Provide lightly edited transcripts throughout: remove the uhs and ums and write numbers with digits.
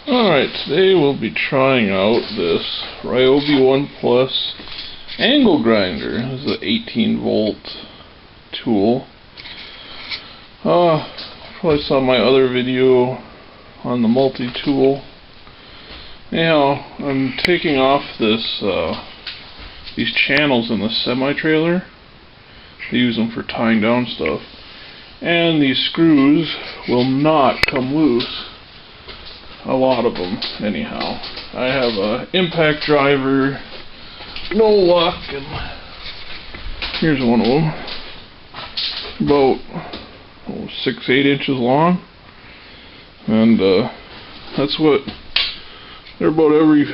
Alright, today we'll be trying out this Ryobi One Plus angle grinder. This is an 18-volt tool. Probably saw my other video on the multi-tool. Anyhow, I'm taking off these channels in the semi-trailer. They use them for tying down stuff. And these screws will not come loose. A lot of them, anyhow. I have a impact driver, no luck, and here's one of them. About 6-8 inches long, and that's what they're about every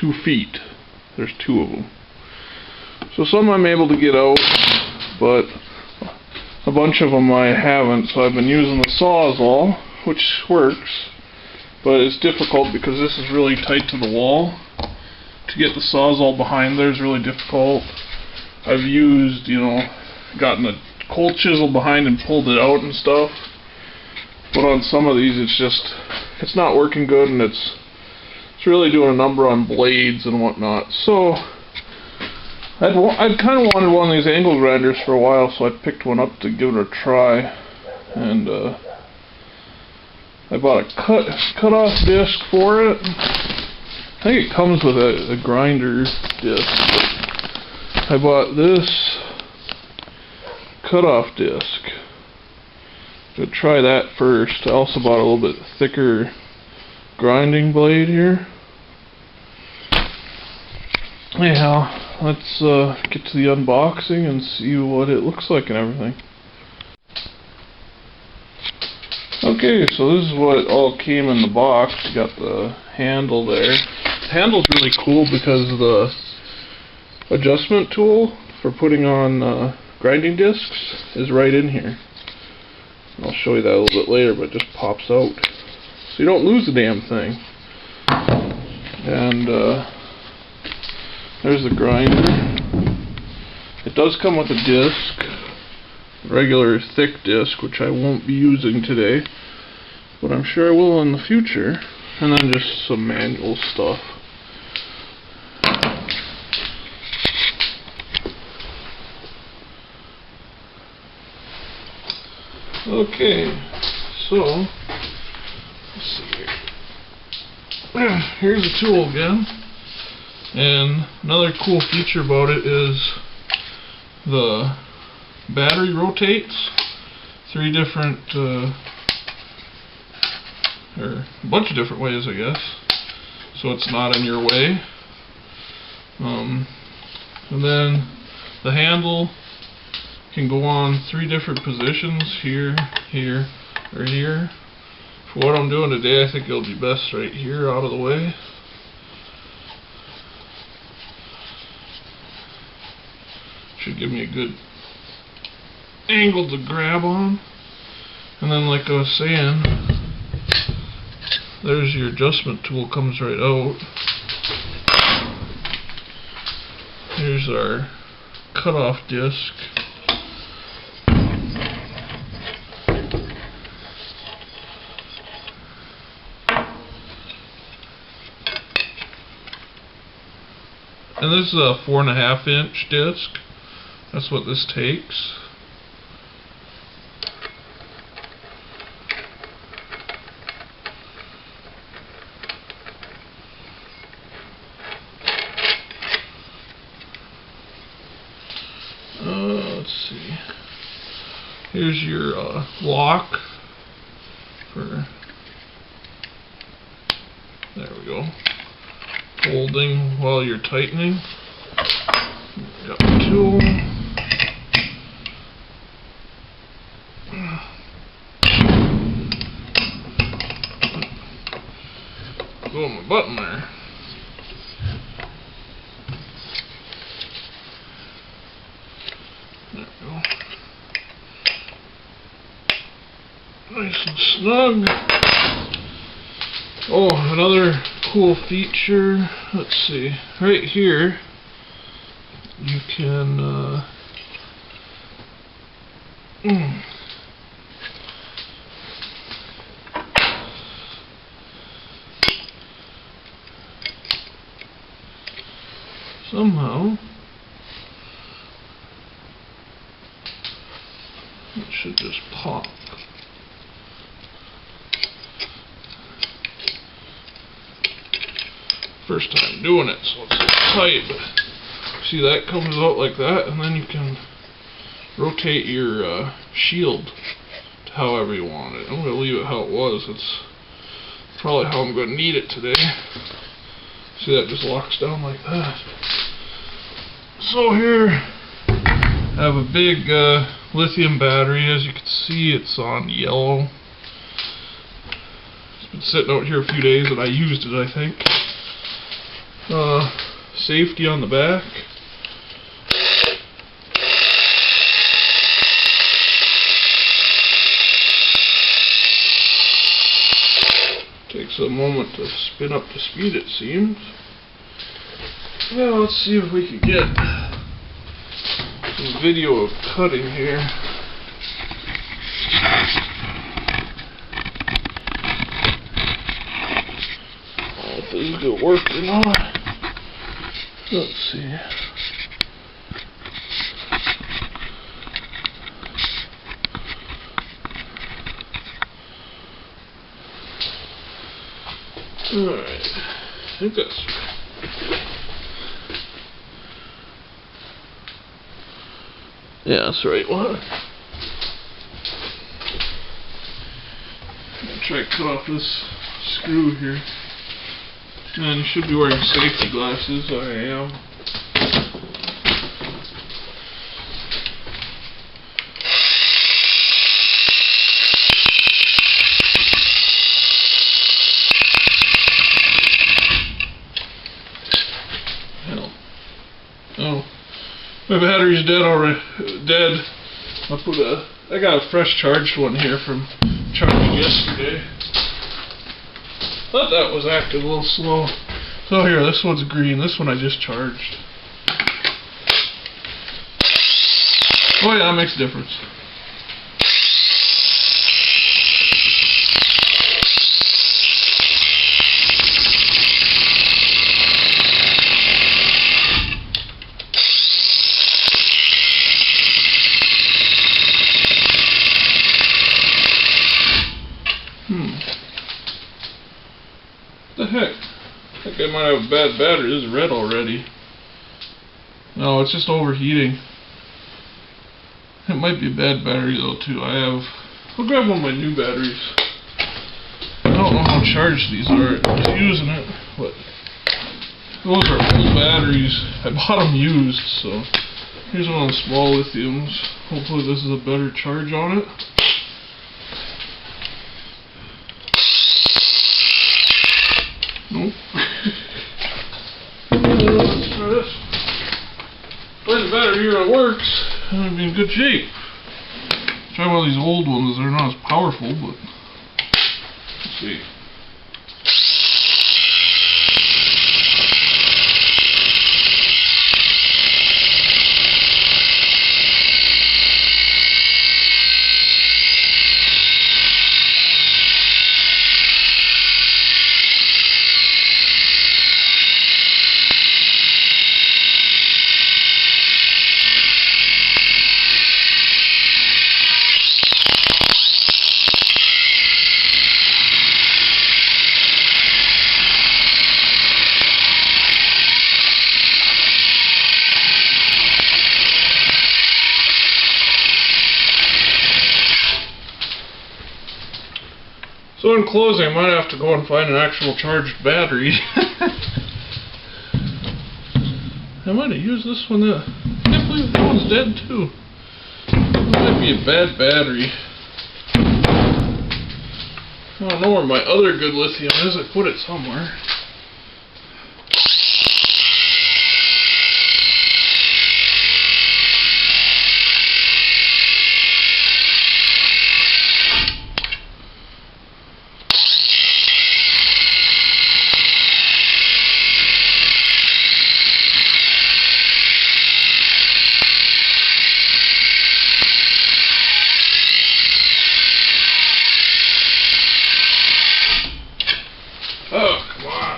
2 feet. There's 2 of them. So some I'm able to get out, but a bunch of them I haven't. So I've been using the sawsall, which works. But it's difficult because this is really tight to the wall. To get the sawzall behind there is really difficult. I've used, gotten a cold chisel behind and pulled it out and stuff. But on some of these it's not working good, and it's really doing a number on blades and whatnot. So I'd kind of wanted one of these angle grinders for a while, so I picked one up to give it a try. And I bought a cut-off disc for it. I think it comes with a grinder disc. I bought this cut-off disc. Gonna try that first. I also bought a little bit thicker grinding blade here. Anyhow, let's get to the unboxing and see what it looks like and everything. Okay, so this is what all came in the box. You got the handle there. The handle's really cool because the adjustment tool for putting on grinding discs is right in here. I'll show you that a little bit later, but it just pops out. So you don't lose the damn thing. And there's the grinder. It does come with a disc. Regular thick disc, which I won't be using today, but I'm sure I will in the future. And then just some manual stuff. Okay, so let's see here. Here's the tool again. And another cool feature about it is the battery rotates 3 different, or a bunch of different ways, I guess, so it's not in your way. And then the handle can go on 3 different positions, here, here, or here. For what I'm doing today, I think it'll be best right here, out of the way. Should give me a good angle to grab on. And then, like I was saying, there's your adjustment tool, comes right out. Here's our cutoff disc. And this is a 4.5-inch disc. That's what this takes. Let's see. Here's your lock for, there we go, holding while you're tightening. Got the tool. Go on my button there. There we go. Nice and snug. Oh, another cool feature. Let's see. Right here, you can somehow it should just pop. First time doing it, so it's tight, but see, that comes out like that, and then you can rotate your shield to however you want it. I'm going to leave it how it was. It's probably how I'm going to need it today. See, that just locks down like that. So here I have a big lithium battery. As you can see, it's on yellow. It's been sitting out here a few days and I used it, I think. Safety on the back. Takes a moment to spin up to speed, it seems. Now let's see if we can get some video of cutting here. If this is going to work or not. Let's see. Alright, I think that's right. Yeah, that's the right one. I'm gonna try to cut off this screw here. And you should be wearing safety glasses. I am. Oh, my battery's dead already. Dead. I got a fresh charged one here from charging yesterday. Thought that was acting a little slow. So here, this one's green. This one I just charged. Oh yeah, that makes a difference. What the heck? I think I might have a bad battery. This is red already. No, it's just overheating. It might be a bad battery though too. I'll grab one of my new batteries. I don't know how charged these are. I'm just using it, but those are old batteries. I bought them used, so here's one of the small lithiums. Hopefully this is a better charge on it. Nope. Let's try this. Play the battery here, it works. I'd be in good shape. Try one of these old ones, they're not as powerful, but let's see. So in closing, I might have to go and find an actual charged battery. I might have used this one. I can't believe that one's dead too. It might be a bad battery. I don't know where my other good lithium is. I put it somewhere. Oh, come on.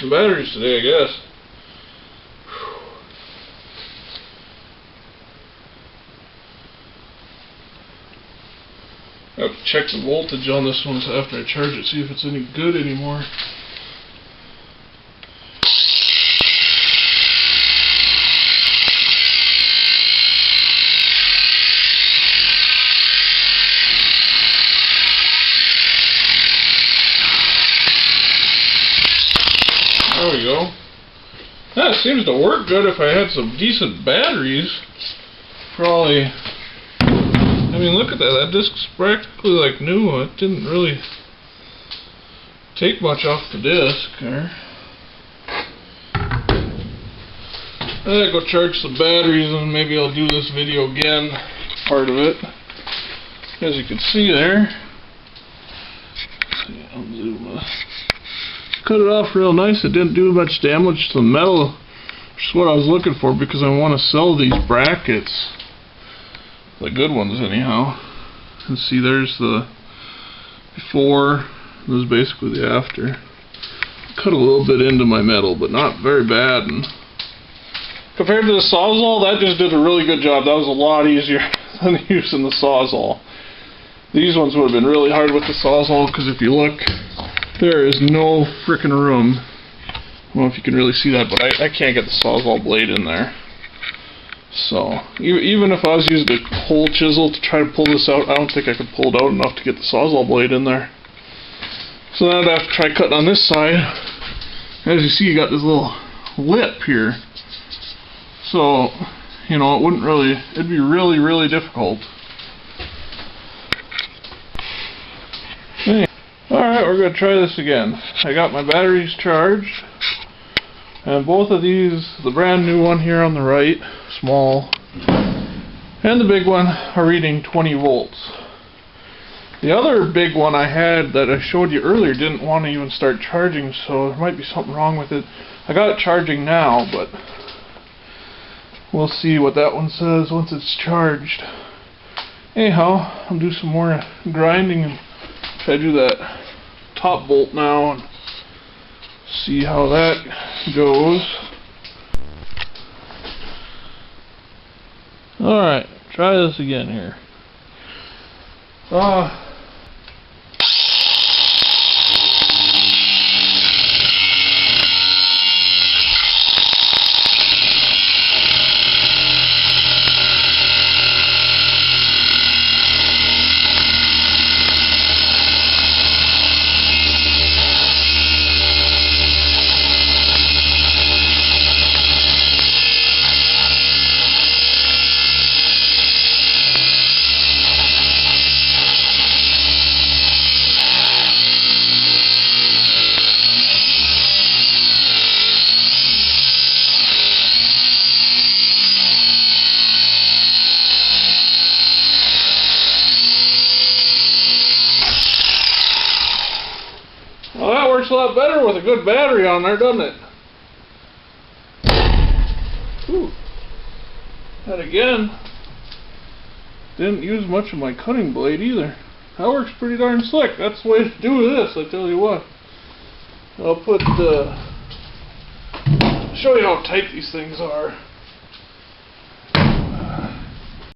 some batteries today, I guess. I have to check the voltage on this one after I charge it, see if it's any good anymore. There we go. That seems to work good if I had some decent batteries. Probably. I mean, look at that. That disc's practically like new. It didn't really take much off the disc there. I'm gonna go charge some batteries and maybe I'll do this video again. Part of it. As you can see there. Let's see, I'll zoom cut it off real nice. It didn't do much damage to the metal, which is what I was looking for because I want to sell these brackets. The good ones anyhow. And see, there's the before, this is basically the after. Cut a little bit into my metal, but not very bad. And compared to the sawsall, that just did a really good job. That was a lot easier than using the sawsall. These ones would have been really hard with the sawsall because if you look, there is no frickin' room. I don't know if you can really see that, but I can't get the sawzall blade in there. So, even if I was using a whole chisel to try to pull this out, I don't think I could pull it out enough to get the sawzall blade in there. So then I'd have to try cutting on this side. As you see, you got this little lip here. So, you know, it wouldn't really, it'd be really, really difficult. Alright, we're going to try this again. I got my batteries charged, and both of these, the brand new one here on the right, small, and the big one are reading 20 volts. The other big one I had that I showed you earlier didn't want to even start charging, so there might be something wrong with it. I got it charging now, but we'll see what that one says once it's charged. Anyhow, I'll do some more grinding and try to do that top bolt now and see how that goes. Alright, try this again here. Well, that works a lot better with a good battery on there, doesn't it? Ooh. And again, didn't use much of my cutting blade either. That works pretty darn slick. That's the way to do this, I tell you what. I'll put show you how tight these things are.